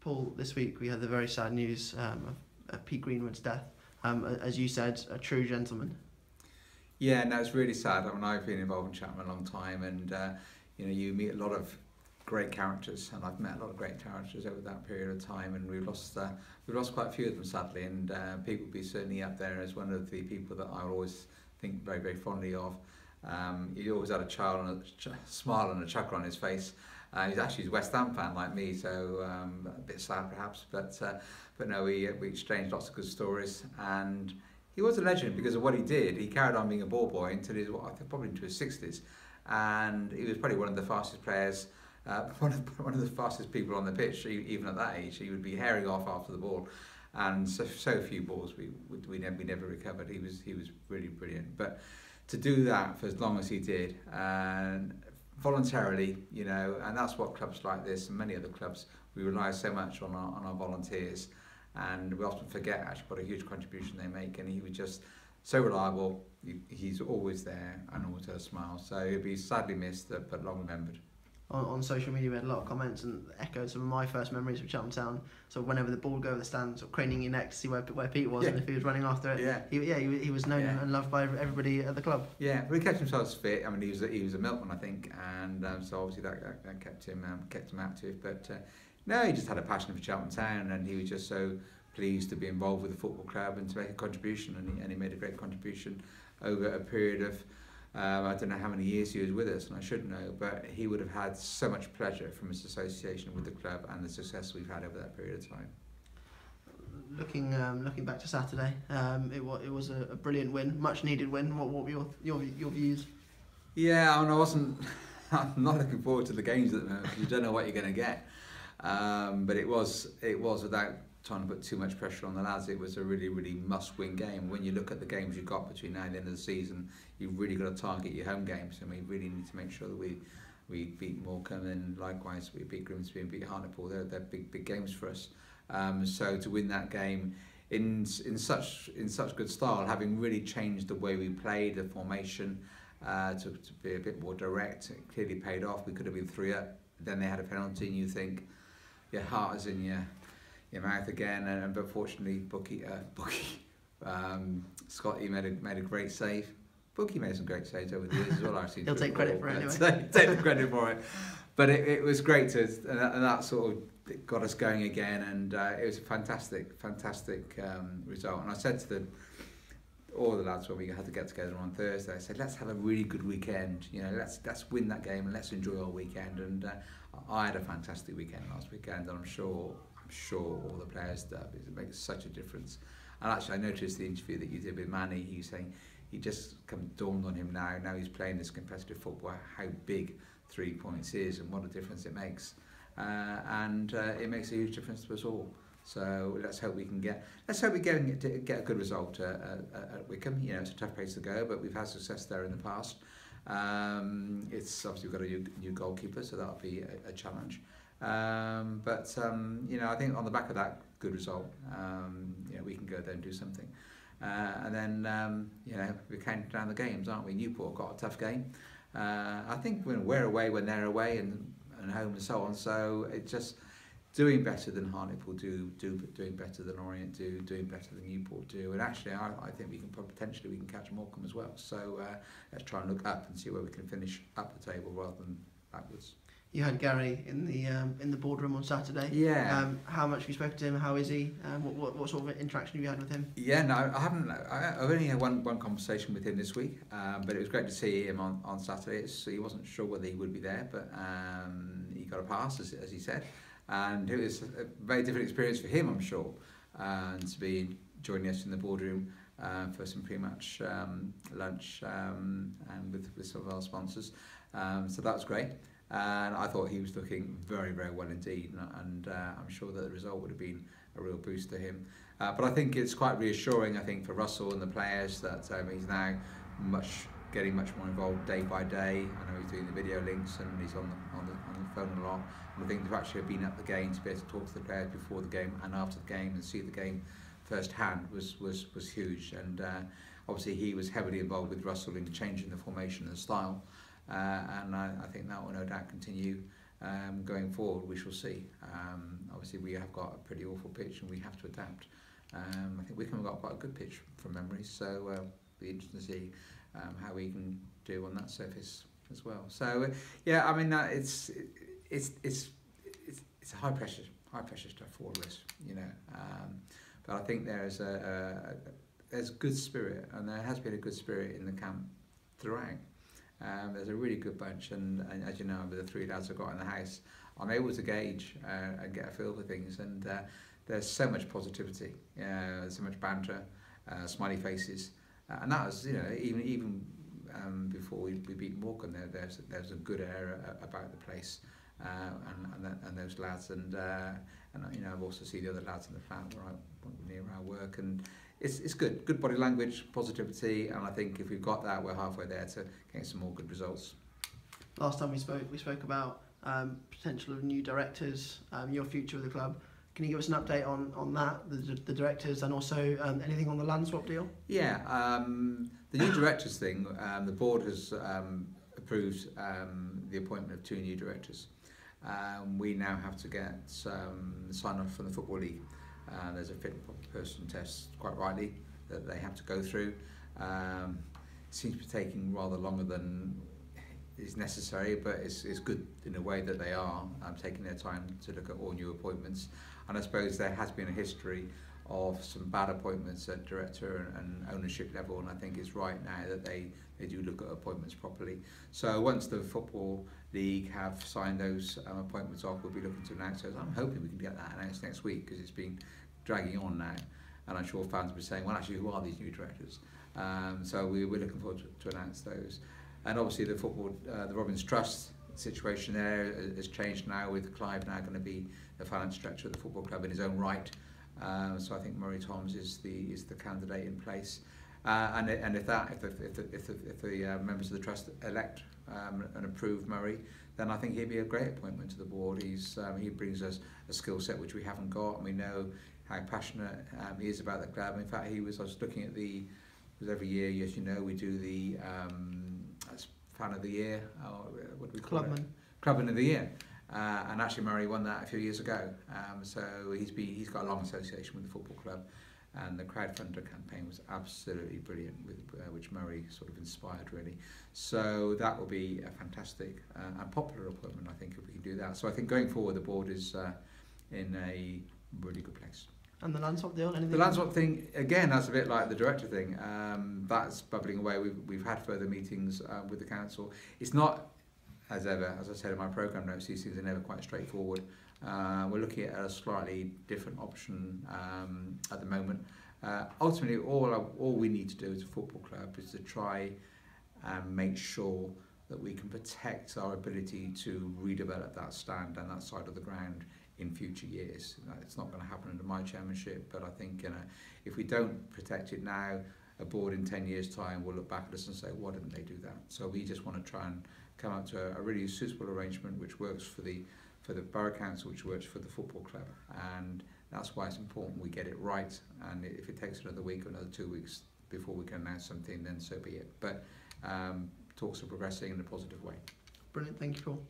Paul, this week we had the very sad news of Pete Greenwood's death. As you said, a true gentleman. Yeah, no, it's really sad. I mean, I've been involved in Cheltenham a long time, and you know, you meet a lot of great characters, and I've met a lot of great characters over that period of time, and we've lost quite a few of them, sadly. And Pete will be certainly up there as one of the people that I always think very, very fondly of. He always had a smile and a chuckle on his face. He's actually a West Ham fan like me, so a bit sad perhaps, but no, we exchanged lots of good stories, and he was a legend because of what he did. He carried on being a ball boy until his, I think, probably into his 60s, and he was probably one of the fastest players, one of the fastest people on the pitch. Even at that age, he would be herring off after the ball, and so few balls we never recovered. He was really brilliant, but to do that for as long as he did, and voluntarily, you know, and that's what clubs like this and many other clubs, we rely so much on our volunteers, and we often forget actually what a huge contribution they make. And he was just so reliable. He's always there and always had a smile. So he'll be sadly missed, but long remembered. On social media, we had a lot of comments and echoed some of my first memories of Cheltenham Town. So whenever the ball would go over the stands, or craning your neck to see where Pete was, and if he was running after it, he was known and loved by everybody at the club. Yeah, but he kept himself fit. I mean, he was a milkman, I think, and so obviously that kept him active. But no, he just had a passion for Cheltenham Town, and he was just so pleased to be involved with the football club and to make a contribution, and he made a great contribution over a period of. I don't know how many years he was with us, and I should know, but he would have had so much pleasure from his association with the club and the success we've had over that period of time. Looking back to Saturday, it was a brilliant win, much needed win. What were your views? Yeah, I mean, I'm not looking forward to the games at the moment because you don't know what you're going to get. But it was without trying to put too much pressure on the lads. It was a really, really must-win game. When you look at the games you've got between now and the end of the season, you've really got to target your home games, and we really need to make sure that we beat Morecambe, and likewise we beat Grimsby and beat Hartlepool. They're big games for us. So to win that game in such good style, having really changed the way we played, the formation, to be a bit more direct, it clearly paid off. We could have been 3-up. Then they had a penalty, and you think your heart is in your mouth again, but fortunately Scotty made a great save. Bookie made some great saves over the years as well. I've seen. He'll take credit for it anyway. Take the credit for it. But it was great and that sort of got us going again, and it was a fantastic result. And I said to all the lads when we had to get together on Thursday, I said, let's have a really good weekend. You know, let's win that game and let's enjoy our weekend. And I had a fantastic weekend last weekend, and I'm sure all the players did. It makes such a difference. And actually, I noticed the interview that you did with Manny. He was saying he just dawned on him now he's playing this competitive football, how big 3 points is and what a difference it makes. And it makes a huge difference to us all. So let's hope we get a good result at Wycombe. You know, it's a tough place to go, but we've had success there in the past. It's obviously we've got a new goalkeeper, so that'll be a challenge. But you know, I think on the back of that good result, you know, we can go there and do something. And then you know, we're counting down the games, aren't we? Newport got a tough game. I think when we're away, when they're away, and home and so on. So it's just doing better than Hartlepool do, doing better than Orient do, doing better than Newport do. And actually, I think we can potentially catch Morecambe as well. So let's try and look up and see where we can finish up the table rather than backwards. You had Gary in the boardroom on Saturday. Yeah. How much have you spoken to him? How is he? What sort of interaction have you had with him? Yeah, no, I haven't. I've only had one conversation with him this week, but it was great to see him on Saturday. He wasn't sure whether he would be there, but he got a pass, as he said, and it was a very different experience for him, I'm sure, and to be joining us in the boardroom for some pre-match lunch and with some of our sponsors. So that was great. And I thought he was looking very, very well indeed, and I'm sure that the result would have been a real boost to him. But I think it's quite reassuring, I think, for Russell and the players that he's now getting much more involved day by day. I know he's doing the video links and he's on the phone a lot. And I think to actually have been at the game, to be able to talk to the players before the game and after the game and see the game firsthand was huge. And obviously he was heavily involved with Russell in changing the formation and the style. And I think that will no doubt continue going forward, we shall see. Obviously, we have got a pretty awful pitch, and we have to adapt. I think Wycombe have got quite a good pitch from memory, so it'll be interesting to see how we can do on that surface as well. So yeah, I mean it's a high pressure stuff for all of us, you know. But I think there's good spirit, and there has been a good spirit in the camp throughout. There's a really good bunch, and as you know, with the 3 lads I've got in the house, I'm able to gauge and get a feel for things, and there's so much positivity, so much banter, smiley faces, and that was, you know, even before we beat Morecambe, there's a good air about the place, and those lads, and you know, I've also seen the other lads in the flat near our work, and it's good body language, positivity, and I think if we've got that, we're halfway there to get some more good results. Last time we spoke about potential of new directors, your future with the club. Can you give us an update on that, the directors, and also anything on the land swap deal? Yeah, the new directors thing, the board has approved the appointment of 2 new directors. We now have to get sign off from the Football League. There's a fit person test, quite rightly, that they have to go through. Seems to be taking rather longer than is necessary, but it's good in a way that they are taking their time to look at all new appointments. And I suppose there has been a history of some bad appointments at director and ownership level, and I think it's right now that they do look at appointments properly. So once the Football League have signed those appointments off, we'll be looking to announce those. I'm hoping we can get that announced next week, because it's been dragging on now, and I'm sure fans will be saying, well, actually, who are these new directors? So we're looking forward to announce those. And obviously the Robins Trust situation there has changed now, with Clive now going to be the finance director of the football club in his own right. So I think Murray Toms is the candidate in place. And if the members of the trust elect and approve Murray, then I think he'd be a great appointment to the board. He brings us a skill set which we haven't got, and we know how passionate he is about the club. In fact, I was looking at because every year, as you know, we do the Fan of the Year, or what do we call it? Clubman of the Year. And actually Murray won that a few years ago. So he's got a long association with the football club, and the crowdfunder campaign was absolutely brilliant, with which Murray sort of inspired, really. So that will be a fantastic and popular appointment, I think, if we can do that. So I think going forward, the board is in a really good place. And the land swap deal? Anything? The land swap thing, again, that's a bit like the director thing. That's bubbling away. We've had further meetings with the council. It's not, as ever, as I said in my programme notes, these things are never quite straightforward. We're looking at a slightly different option at the moment. Ultimately, all we need to do as a football club is to try and make sure that we can protect our ability to redevelop that stand and that side of the ground in future years. It's not going to happen under my chairmanship, but I think if we don't protect it now, a board in 10 years' time will look back at us and say, why didn't they do that? So we just want to try and come up to a really suitable arrangement which works for the Borough Council, which works for the football club, and that's why it's important we get it right. And if it takes another week or another 2 weeks before we can announce something, then so be it. But talks are progressing in a positive way. Brilliant, thank you, Paul.